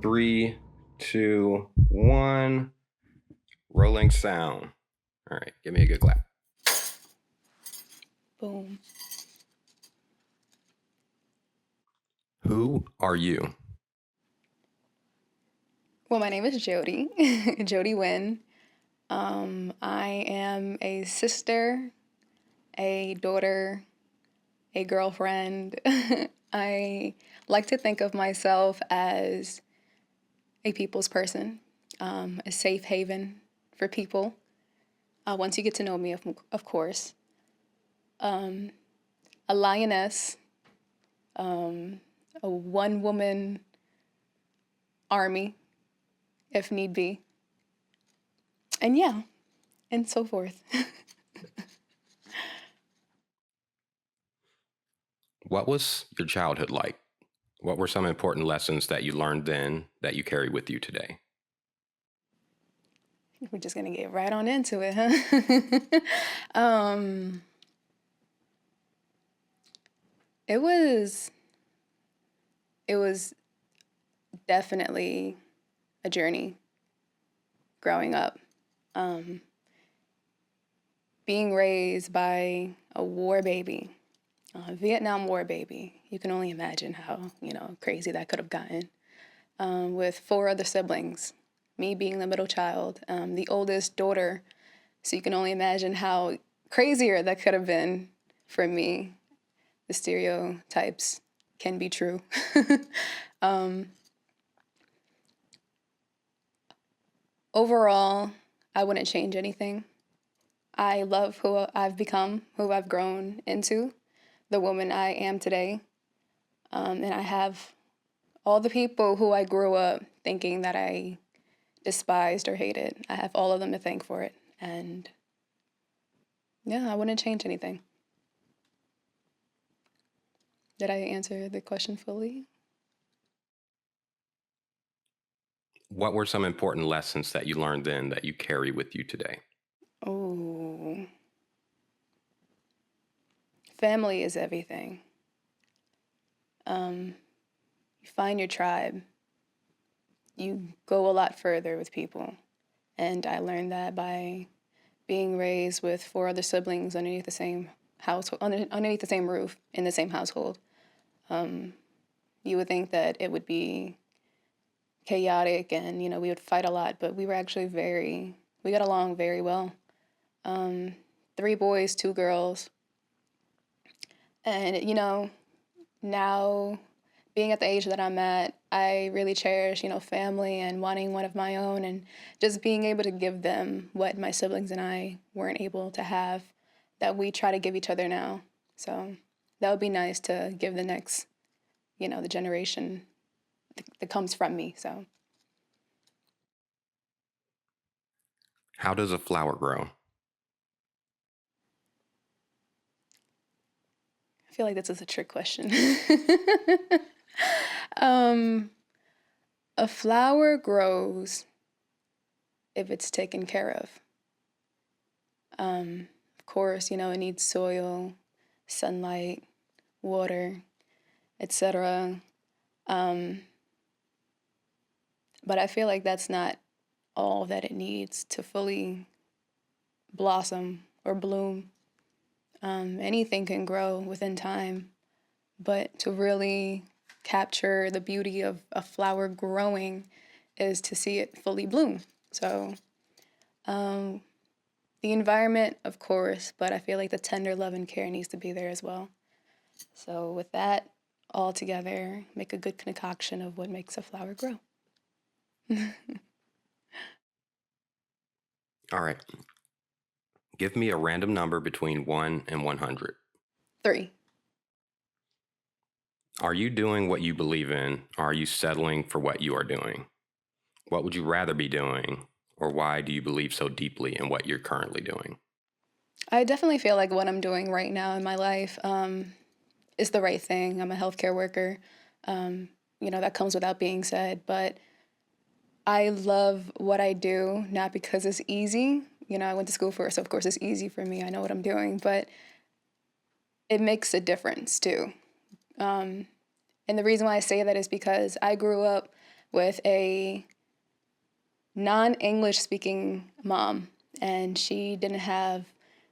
Three, two, one. Rolling sound. All right, give me a good clap. Boom. Who are you? Well, my name is Jody, Jody Wynn. I am a sister, a daughter, a girlfriend. I like to think of myself as a people's person, a safe haven for people. Once you get to know me, of course. A lioness, a one woman army, if need be. And yeah, and so forth. What was your childhood like? What were some important lessons that you learned then that you carry with you today? We're just gonna get right on into it, huh? It was it was definitely a journey growing up. Um, Being raised by a war baby, a Vietnam War baby. You can only imagine how, crazy that could have gotten. With four other siblings, me being the middle child, the oldest daughter. So you can only imagine how crazier that could have been for me. The stereotypes can be true. Overall, I wouldn't change anything. I love who I've become, who I've grown into, the woman I am today. And I have all the people who I grew up thinking that I despised or hated. I have all of them to thank for it. And yeah, I wouldn't change anything. Did I answer the question fully? What were some important lessons that you learned then that you carry with you today? Oh, family is everything. You find your tribe. You go a lot further with people. And I learned that by being raised with four other siblings underneath the same household, underneath the same roof in the same household. You would think that it would be chaotic and, we would fight a lot, but we were actually we got along very well. Three boys, two girls. And, now being at the age that I'm at, I really cherish, family and wanting one of my own and just being able to give them what my siblings and I weren't able to have that we try to give each other now. So that would be nice to give the next, the generation that comes from me. So How does a flower grow? I feel like this is a trick question. um, a flower grows if it's taken care of. Of course, it needs soil, sunlight, water, etc. Um, but I feel like that's not all that it needs to fully blossom or bloom. Anything can grow within time, but to really capture the beauty of a flower growing is to see it fully bloom. So the environment, of course, but I feel like the tender love and care needs to be there as well. So with that all together, make a good concoction of what makes a flower grow. All right. Give me a random number between 1 and 100. 3. Are you doing what you believe in, or are you settling for what you are doing? What would you rather be doing, or why do you believe so deeply in what you're currently doing? I definitely feel like what I'm doing right now in my life is the right thing. I'm a healthcare worker. That comes without being said, but I love what I do, not because it's easy. I went to school for it, so of course it's easy for me. I know what I'm doing, but it makes a difference too. And the reason why I say that is because I grew up with a non-English speaking mom, and she didn't have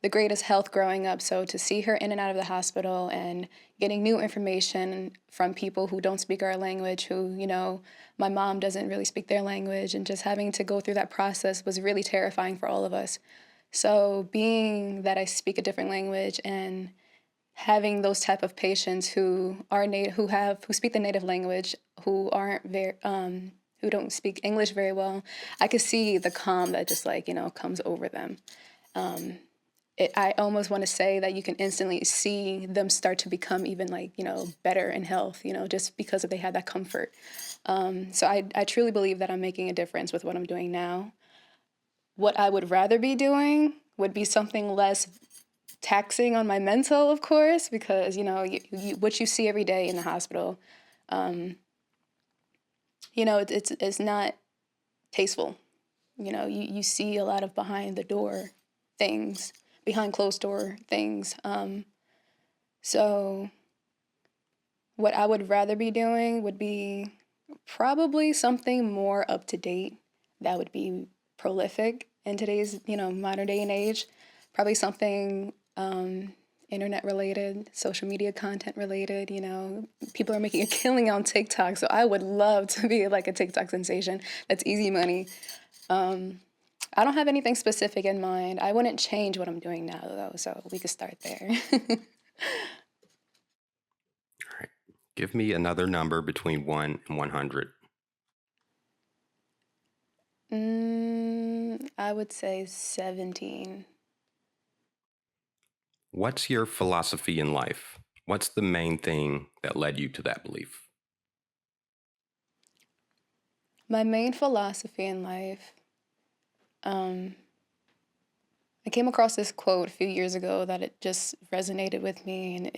the greatest health growing up. So to see her in and out of the hospital and getting new information from people who don't speak our language, who, my mom doesn't really speak their language, and just having to go through that process was really terrifying for all of us. So being that I speak a different language and having those type of patients who are who speak the native language, who aren't very who don't speak English very well, I could see the calm that just comes over them. I almost want to say that you can instantly see them start to become even better in health, just because they had that comfort. So I truly believe that I'm making a difference with what I'm doing now. What I would rather be doing would be something less taxing on my mental, of course, because, what you see every day in the hospital, it's not tasteful. You see a lot of behind the door things, behind closed door things. So what I would rather be doing would be probably something more up to date that would be prolific in today's, modern day and age. Probably something internet related, social media content related. People are making a killing on TikTok, so I would love to be like a TikTok sensation. That's easy money. I don't have anything specific in mind. I wouldn't change what I'm doing now, though, so we could start there. All right. Give me another number between 1 and 100. I would say 17. What's your philosophy in life? What's the main thing that led you to that belief? My main philosophy in life, I came across this quote a few years ago that it just resonated with me, and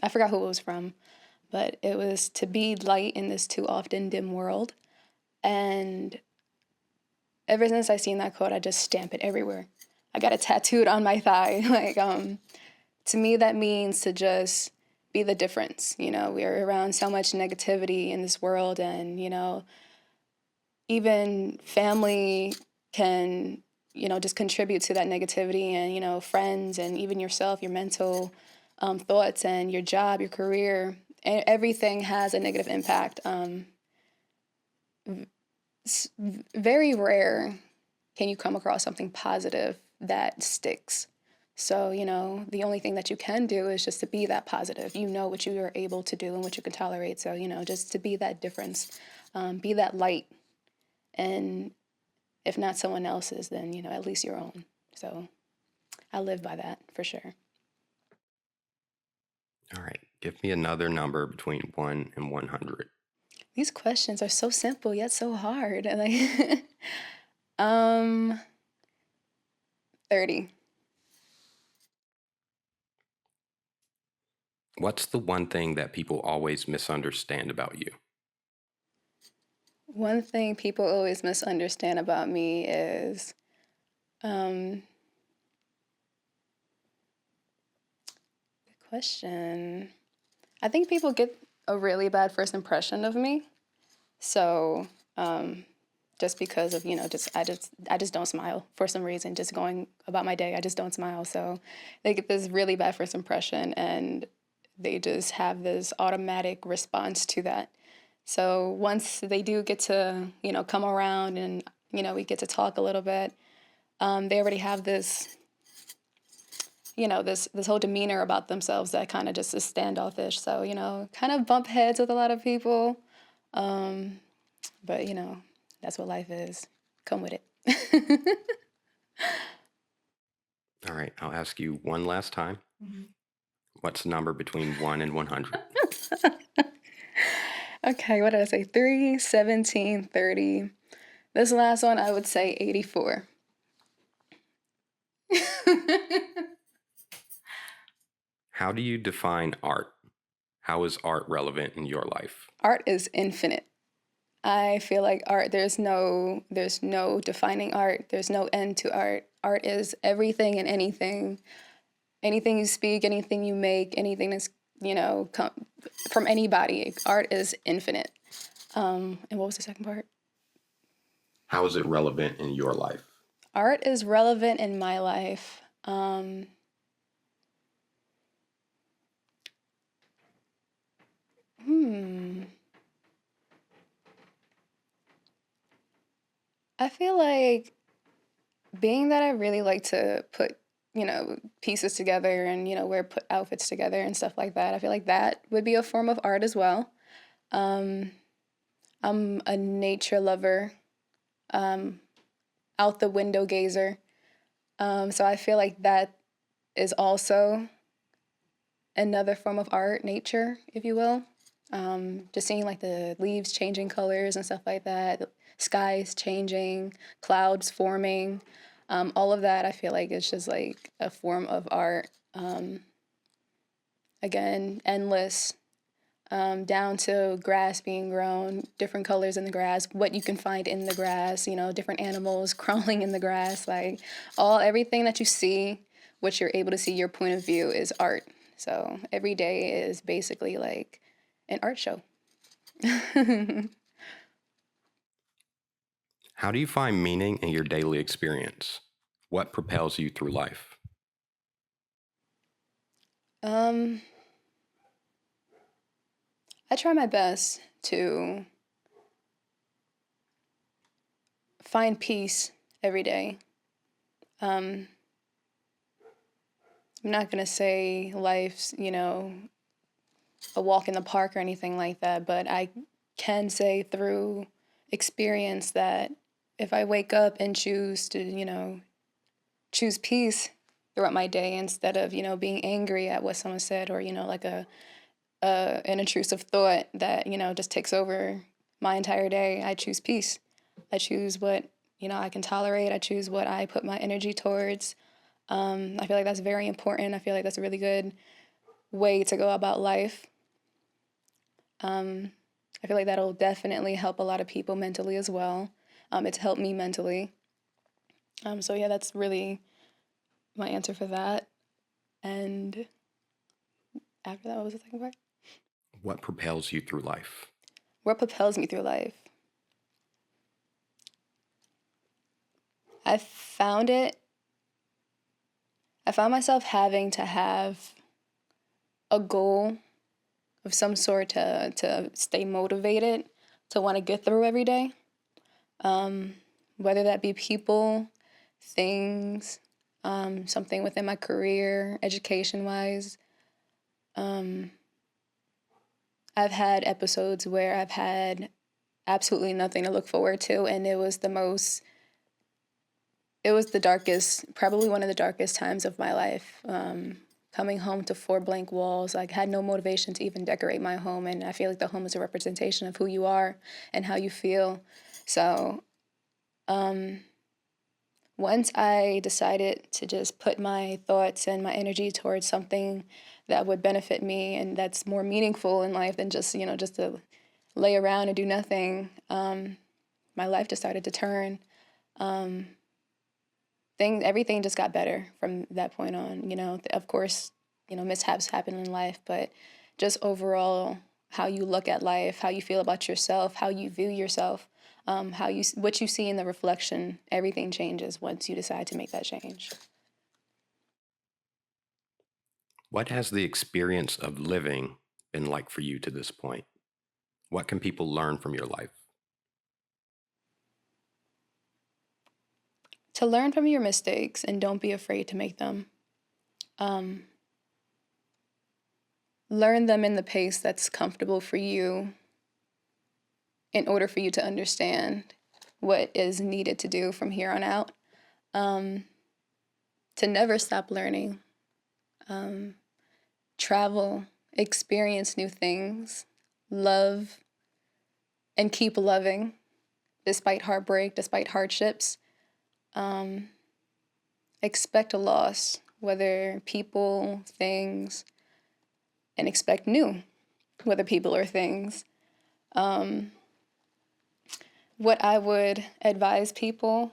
I forgot who it was from, but it was to be light in this too often dim world. And ever since I seen that quote, I just stamp it everywhere. I got it tattooed on my thigh. To me, that means to just be the difference. We're around so much negativity in this world, and, even family can, just contribute to that negativity, and, friends, and even yourself, your mental thoughts, and your job, your career, everything has a negative impact. Very rare can you come across something positive that sticks. So, the only thing that you can do is just to be that positive. You know what you are able to do and what you can tolerate. So, just to be that difference, be that light. And if not someone else's, then, at least your own. So I live by that for sure. All right. Give me another number between 1 and 100. These questions are so simple yet so hard. And 30. What's the one thing that people always misunderstand about you? One thing people always misunderstand about me is good question. I think people get a really bad first impression of me. So just because of, I just don't smile for some reason. Just going about my day, I just don't smile. So they get this really bad first impression, and they just have this automatic response to that. So once they do get to, come around and, we get to talk a little bit, they already have this, this whole demeanor about themselves that kind of just is standoffish. So, kind of bump heads with a lot of people. But, that's what life is. Come with it. All right. I'll ask you one last time. What's the number between 1 and 100? Okay, what did I say? 3, 17, 30. This last one, I would say 84. How do you define art? How is art relevant in your life? Art is infinite. I feel like art, there's no defining art. There's no end to art. Art is everything and anything. Anything you speak, anything you make, anything that's, from anybody. Art is infinite. And what was the second part? How is it relevant in your life? Art is relevant in my life. I feel like being that I really like to put, pieces together and, put outfits together and stuff like that, I feel like that would be a form of art as well. Um, I'm a nature lover, out the window gazer. So I feel like that is also another form of art, nature, if you will. Just seeing like the leaves changing colors and stuff like that, the skies changing, clouds forming, all of that I feel like is just like a form of art. Again, endless, down to grass being grown, different colors in the grass, what you can find in the grass, different animals crawling in the grass, like everything that you see, what you're able to see, your point of view is art. So every day is basically like an art show. How do you find meaning in your daily experience? What propels you through life? um, I try my best to find peace every day. Um, I'm not gonna say life's, a walk in the park or anything like that, but I can say through experience that if I wake up and choose to, choose peace throughout my day instead of, being angry at what someone said or, like an intrusive thought that, just takes over my entire day, I choose peace. I choose what, I can tolerate. I choose what I put my energy towards. I feel like that's very important. I feel like that's a really good way to go about life. I feel like that'll definitely help a lot of people mentally as well. It's helped me mentally. So yeah, that's really my answer for that. And after that, what was the second part? What propels you through life? What propels me through life? I found it. I found myself having to have a goal of some sort to stay motivated, to want to get through every day. Whether that be people, things, something within my career, education wise. I've had episodes where I've had absolutely nothing to look forward to, and it was the darkest, probably one of the darkest times of my life. Coming home to four blank walls, like had no motivation to even decorate my home, and I feel like the home is a representation of who you are and how you feel. So once I decided to just put my thoughts and my energy towards something that would benefit me and that's more meaningful in life than just, just to lay around and do nothing, my life just started to turn. Everything just got better from that point on. Of course, mishaps happen in life, but just overall, how you look at life, how you feel about yourself, how you view yourself, what you see in the reflection, everything changes once you decide to make that change. What has the experience of living been like for you to this point? What can people learn from your life? To learn from your mistakes and don't be afraid to make them. Learn them in the pace that's comfortable for you in order for you to understand what is needed to do from here on out. To never stop learning, travel, experience new things, love, and keep loving despite heartbreak, despite hardships. Expect a loss, whether people, things, and expect new, whether people or things. What I would advise people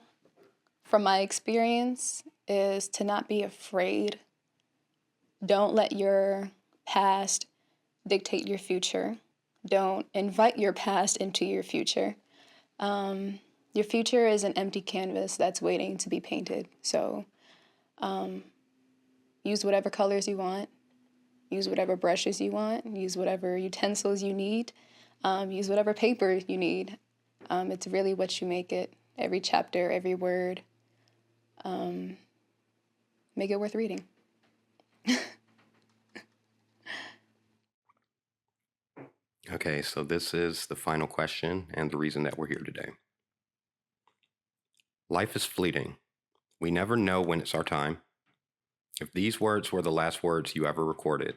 from my experience is to not be afraid. Don't let your past dictate your future. Don't invite your past into your future. Your future is an empty canvas that's waiting to be painted. So use whatever colors you want, use whatever brushes you want, use whatever utensils you need, use whatever paper you need. It's really what you make it. Every chapter, every word, make it worth reading. Okay, so this is the final question and the reason that we're here today. Life is fleeting. We never know when it's our time. If these words were the last words you ever recorded,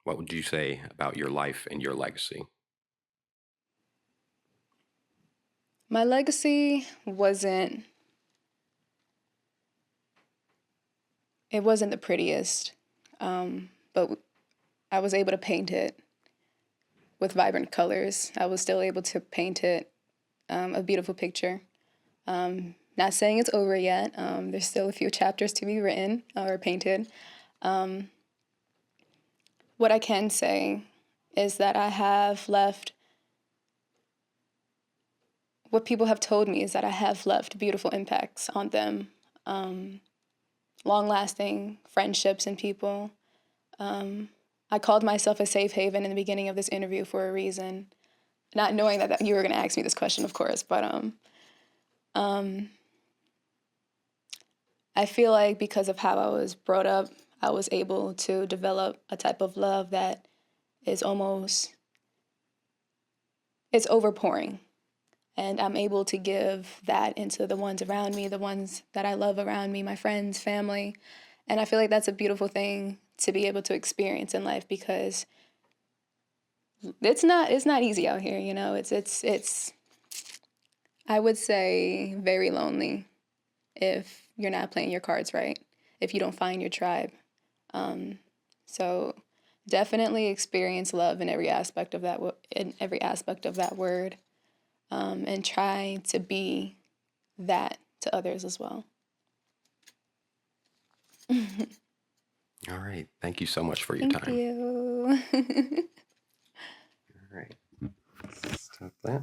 what would you say about your life and your legacy? My legacy wasn't the prettiest, but I was able to paint it with vibrant colors. I was still able to paint it a beautiful picture. Not saying it's over yet. There's still a few chapters to be written or painted. What I can say is that I have left, what people have told me is that I have left beautiful impacts on them, long-lasting friendships and people. I called myself a safe haven in the beginning of this interview for a reason, not knowing that you were going to ask me this question, of course, but I feel like because of how I was brought up, I was able to develop a type of love that is almost, it's overpouring. And I'm able to give that into the ones around me, the ones that I love around me, my friends, family. And I feel like that's a beautiful thing to be able to experience in life, because it's not easy out here, you know. It's I would say very lonely if you're not playing your cards right, if you don't find your tribe. So definitely experience love in every aspect of that word, and try to be that to others as well. All right. Thank you so much for your Thank time. you. All right. Stop that.